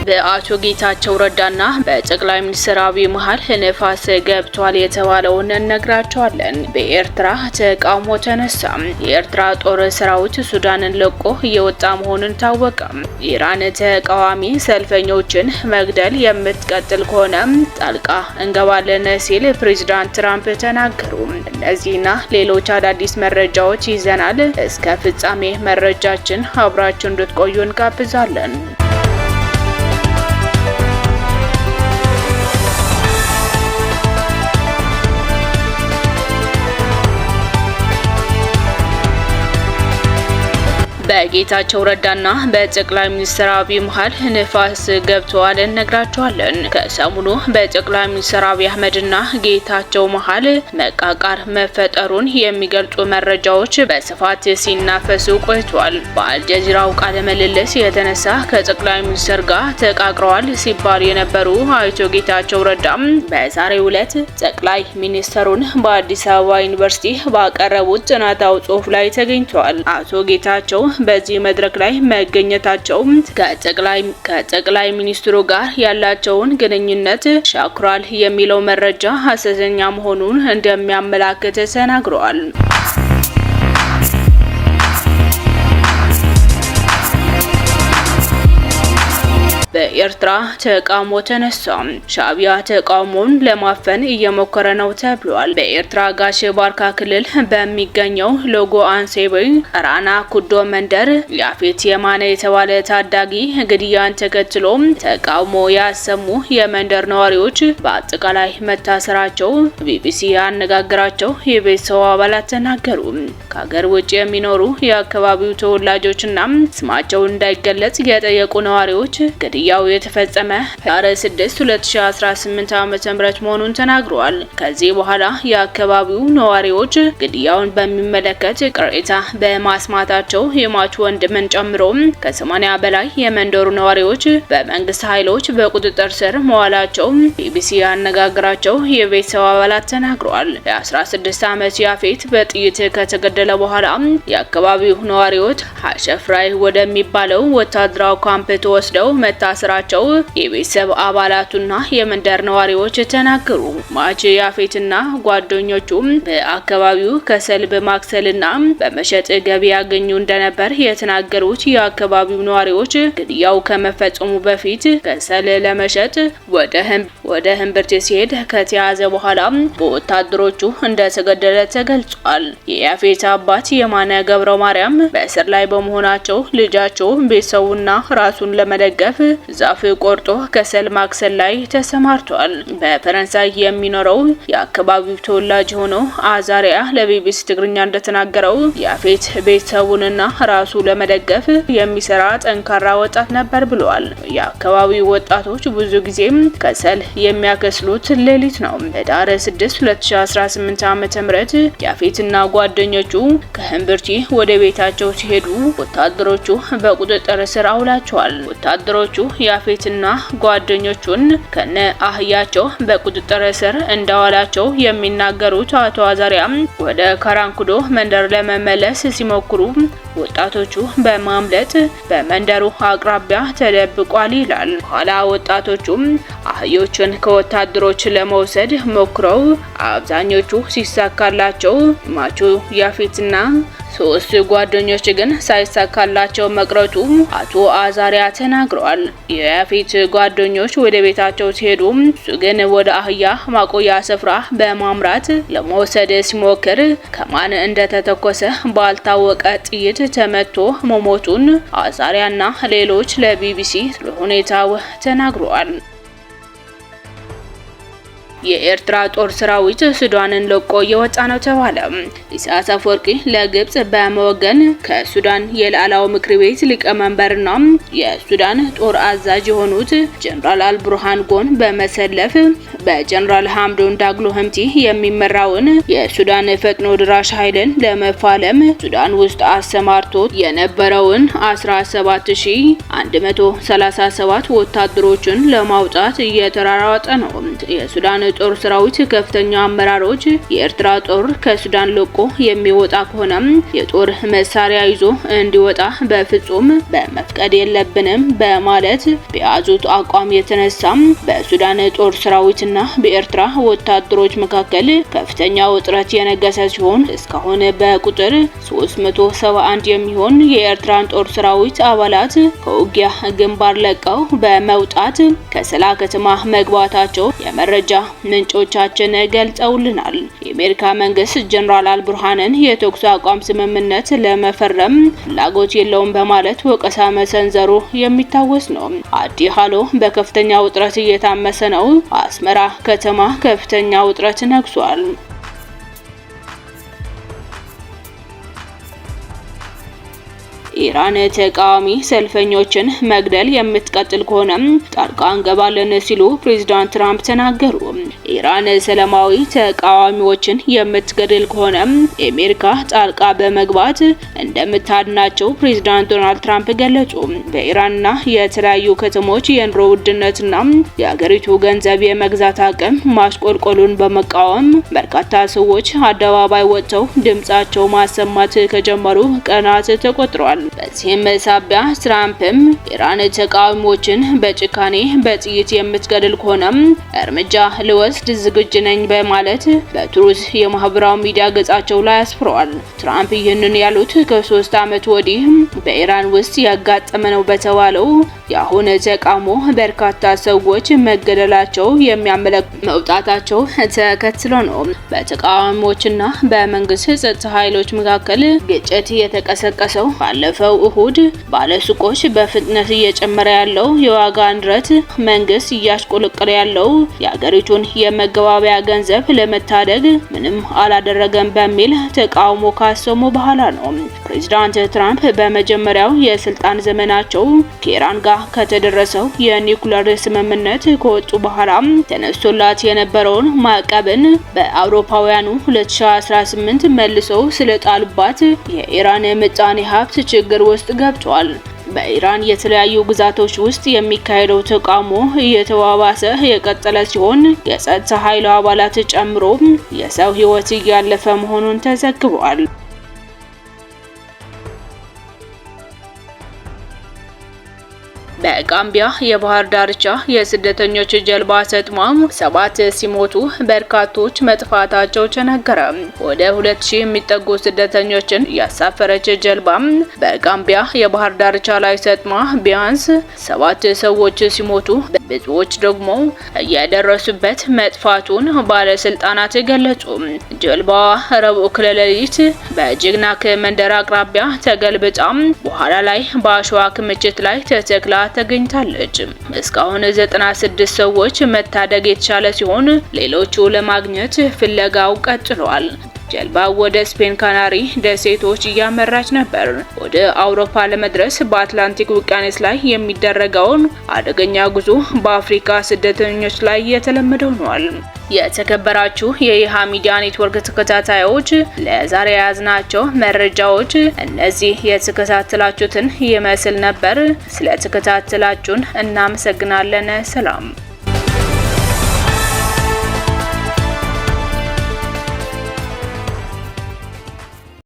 በአቶ ጌታቸው ረዳና በጠቅላይ ሚኒስትር አብይ መሃል ንፋስ ገብቷል የተባለውን እነግራቸዋለን። በኤርትራ ተቃውሞ ተነሳ። የኤርትራ ጦር ሰራዊት ሱዳንን ለቆ እየወጣ መሆኑን ታወቀ። ኢራን ተቃዋሚ ሰልፈኞችን መግደል የምትቀጥል ከሆነ ጣልቃ እንገባለን ሲል ፕሬዝዳንት ትራምፕ ተናገሩ። እነዚህና ሌሎች አዳዲስ መረጃዎች ይዘናል። እስከ ፍጻሜ መረጃችን አብራችሁ እንድትቆዩ እንጋብዛለን። በጌታቸው ረዳና በጠቅላይ ሚኒስትር አብይ መሃል ንፋስ ገብቷል እነግራቸዋለን። ከሰሞኑ በጠቅላይ ሚኒስትር አብይ አህመድና ጌታቸው መሃል መቃቃር መፈጠሩን የሚገልጹ መረጃዎች በስፋት ሲናፈሱ ቆይቷል። በአልጀዚራው ቃለ ምልልስ የተነሳ ከጠቅላይ ሚኒስትር ጋር ተቃቅረዋል ሲባል የነበሩ አቶ ጌታቸው ረዳም በዛሬው ዕለት ጠቅላይ ሚኒስትሩን በአዲስ አበባ ዩኒቨርሲቲ ባቀረቡት ጥናታዊ ጽሑፍ ላይ ተገኝተዋል። አቶ ጌታቸው በዚህ መድረክ ላይ መገኘታቸው ከጠቅላይ ሚኒስትሩ ጋር ያላቸውን ግንኙነት ሻክሯል የሚለው መረጃ ሐሰተኛ መሆኑን እንደሚያመላክት ተናግረዋል። በኤርትራ ተቃውሞ ተነሳ። ሻዕቢያ ተቃውሞውን ለማፈን እየሞከረ ነው ተብሏል። በኤርትራ ጋሽ ባርካ ክልል በሚገኘው ሎጎ አንሴቤ ራና ኩዶ መንደር ያፌት የማነ የተባለ ታዳጊ ግድያን ተከትሎ ተቃውሞ ያሰሙ የመንደር ነዋሪዎች በአጠቃላይ መታሰራቸው ቢቢሲ ያነጋገራቸው የቤተሰብ አባላት ተናገሩ። ከሀገር ውጭ የሚኖሩ የአካባቢው ተወላጆችና ስማቸው እንዳይገለጽ የጠየቁ ነዋሪዎች ያው የተፈጸመ ሐምሌ 6 2018 ዓ.ም መሆኑን ተናግረዋል። ከዚህ በኋላ የአካባቢው ነዋሪዎች ግድያውን በሚመለከት ቅሬታ በማስማታቸው የሟቹ ወንድምን ጨምሮ ከ80 በላይ የመንደሩ ነዋሪዎች በመንግስት ኃይሎች በቁጥጥር ስር መዋላቸው ቢቢሲ ያነጋገራቸው የቤተሰብ አባላት ተናግረዋል። የ16 ዓመት ያፌት በጥይት ከተገደለ በኋላ የአካባቢው ነዋሪዎች ሐሸፍራይ ወደሚባለው ወታደራዊ ካምፕ ተወስደው ስራቸው የቤተሰብ አባላቱና የመንደር ነዋሪዎች ተናገሩ። ሟች ያፌትና ጓደኞቹ በአካባቢው ከሰል በማክሰልና በመሸጥ ገቢ ያገኙ እንደነበር የተናገሩት የአካባቢው ነዋሪዎች ግድያው ከመፈጸሙ በፊት ከሰል ለመሸጥ ወደ ህንብርት ሲሄድ ከተያዘ በኋላ በወታደሮቹ እንደተገደለ ተገልጿል። የያፌት አባት የማነ ገብረ ማርያም በእስር ላይ በመሆናቸው ልጃቸው ቤተሰቡና ራሱን ለመደገፍ ዛፍ ቆርጦ ከሰል ማክሰል ላይ ተሰማርቷል። በፈረንሳይ የሚኖረው የአካባቢው ተወላጅ ሆኖ አዛሪያ ለቢቢሲ ትግርኛ እንደተናገረው ያፌት ቤተሰቡንና ራሱ ለመደገፍ የሚሰራ ጠንካራ ወጣት ነበር ብለዋል። የአካባቢው ወጣቶች ብዙ ጊዜ ከሰል የሚያከስሉት ሌሊት ነው። ዳር 6 2018 ዓ.ም ያፌትና ጓደኞቹ ከህንብርቲ ወደ ቤታቸው ሲሄዱ ወታደሮቹ በቁጥጥር ስር አውላቸዋል። ወታደሮቹ ያፌትና ጓደኞቹን ከነ አህያቸው በቁጥጥር ስር እንዳዋላቸው የሚናገሩት አቶ አዛሪያም ወደ ካራንኩዶ መንደር ለመመለስ ሲሞክሩ ወጣቶቹ በማምለጥ በመንደሩ አቅራቢያ ተደብቋል ይላል። ኋላ ወጣቶቹም አህዮችን ከወታደሮች ለመውሰድ ሞክረው አብዛኞቹ ሲሳካላቸው ማቹ ያፌትና ሶስት ጓደኞች ግን ሳይሳካላቸው መቅረቱ አቶ አዛሪያ ተናግረዋል። የያፌት ጓደኞች ወደ ቤታቸው ሲሄዱ እሱ ግን ወደ አህያ ማቆያ ስፍራ በማምራት ለመውሰድ ሲሞክር ከማን እንደተተኮሰ ባልታወቀ ጥይት ተመቶ መሞቱን አዛሪያና ሌሎች ለቢቢሲ ስለሁኔታው ተናግረዋል። የኤርትራ ጦር ሰራዊት ሱዳንን ለቆ እየወጣ ነው ተባለ። ኢሳያስ አፈወርቂ ለግብጽ በመወገን ከሱዳን የሉዓላዊ ምክር ቤት ሊቀመንበርና የሱዳን ጦር አዛዥ የሆኑት ጀነራል አልቡርሃን ጎን በመሰለፍ በጀነራል ሐምዶን ዳግሎ ህምቲ የሚመራውን የሱዳን ፈጥኖ ድራሽ ኃይልን ለመፋለም ሱዳን ውስጥ አሰማርቶ የነበረውን 17137 ወታደሮችን ለማውጣት እየተራራጠ ነው። የሱዳን ጦር ሰራዊት ከፍተኛ አመራሮች የኤርትራ ጦር ከሱዳን ለቆ የሚወጣ ከሆነ የጦር መሳሪያ ይዞ እንዲወጣ በፍጹም በመፍቀድ የለብንም በማለት በያዙት አቋም የተነሳ በሱዳን ጦር ሰራዊትና በኤርትራ ወታደሮች መካከል ከፍተኛ ውጥረት የነገሰ ሲሆን እስካሁን በቁጥር 371 የሚሆን የኤርትራን ጦር ሰራዊት አባላት ከውጊያ ግንባር ለቀው በመውጣት ከሰላ ከተማ መግባታቸው የመረጃ ምንጮቻችን ገልጸውልናል። የአሜሪካ መንግስት ጀነራል አልቡርሃንን የተኩስ አቋም ስምምነት ለመፈረም ፍላጎት የለውም በማለት ወቀሳ መሰንዘሩ የሚታወስ ነው። አዲ ሃሎ በከፍተኛ ውጥረት እየታመሰ ነው። አስመራ ከተማ ከፍተኛ ውጥረት ነግሷል። ኢራን ተቃዋሚ ሰልፈኞችን መግደል የምትቀጥል ከሆነ ጣልቃ እንገባለን ሲሉ ፕሬዝዳንት ትራምፕ ተናገሩ። ኢራን ሰላማዊ ተቃዋሚዎችን የምትገድል ከሆነ አሜሪካ ጣልቃ በመግባት እንደምታድናቸው ፕሬዝዳንት ዶናልድ ትራምፕ ገለጹ። በኢራንና የተለያዩ ከተሞች የኑሮ ውድነትና የሀገሪቱ ገንዘብ የመግዛት አቅም ማሽቆልቆሉን በመቃወም በርካታ ሰዎች አደባባይ ወጥተው ድምጻቸው ማሰማት ከጀመሩ ቀናት ተቆጥረዋል። በዚህም ሳቢያ ትራምፕም ኢራን ተቃዋሚዎችን በጭካኔ በጥይት የምትገድል ከሆነ እርምጃ ልወስድ ዝግጁ ነኝ በማለት በትሩዝ የማህበራዊ ሚዲያ ገጻቸው ላይ አስፍረዋል። ትራምፕ ይህንን ያሉት ከ3 ዓመት ወዲህ በኢራን ውስጥ ያጋጠመ ነው በተባለው የአሁን ተቃውሞ በርካታ ሰዎች መገደላቸው የሚያመለክቱ መውጣታቸው ተከትሎ ነው። በተቃዋሚዎችና በመንግስት ጸጥታ ኃይሎች መካከል ግጭት የተቀሰቀሰው ባለፈው እሁድ ባለሱቆች በፍጥነት እየጨመረ ያለው የዋጋ ንረት መንግስት እያሽቆለቆለ ያለው የሀገሪቱን የመገባበያ ገንዘብ ለመታደግ ምንም አላደረገም በሚል ተቃውሞ ካሰሙ በኋላ ነው። ፕሬዝዳንት ትራምፕ በመጀመሪያው የስልጣን ዘመናቸው ከኢራን ጋር ከተደረሰው የኒውክሌር ስምምነት ከወጡ በኋላ ተነስቶላት የነበረውን ማዕቀብን በአውሮፓውያኑ 2018 መልሰው ስለጣሉባት የኢራን ምጣኔ ሀብት ችግር ውስጥ ገብቷል። በኢራን የተለያዩ ግዛቶች ውስጥ የሚካሄደው ተቃውሞ እየተባባሰ የቀጠለ ሲሆን የጸጥታ ኃይል አባላት ጨምሮ የሰው ሕይወት እያለፈ መሆኑን ተዘግቧል። በጋምቢያ የባህር ዳርቻ የስደተኞች ጀልባ ሰጥማ 7 ሲሞቱ በርካቶች መጥፋታቸው ተነገረ። ወደ 2000 የሚጠጉ ስደተኞችን ያሳፈረች ጀልባ በጋምቢያ የባህር ዳርቻ ላይ ሰጥማ ቢያንስ 7 ሰዎች ሲሞቱ ብዙዎች ደግሞ እየደረሱበት መጥፋቱን ባለስልጣናት ገለጹ። ጀልባዋ ረቡዕ እኩለ ሌሊት በጅግናክ መንደር አቅራቢያ ተገልብጣ በኋላ ላይ በአሸዋ ክምችት ላይ ተተክላ ተገኝታለች። እስካሁን 96 ሰዎች መታደግ የተቻለ ሲሆን ሌሎቹ ለማግኘት ፍለጋው ቀጥሏል። ጀልባው ወደ ስፔን ካናሪ ደሴቶች እያመራች ነበር። ወደ አውሮፓ ለመድረስ በአትላንቲክ ውቅያኖስ ላይ የሚደረገውን አደገኛ ጉዞ በአፍሪካ ስደተኞች ላይ የተለመደ ሆኗል። የተከበራችሁ የይሃ ሚዲያ ኔትወርክ ተከታታዮች ለዛሬ ያዝናቸው መረጃዎች እነዚህ የተከታተላችሁትን ይመስል ነበር። ስለተከታተላችሁን እናመሰግናለን። ሰላም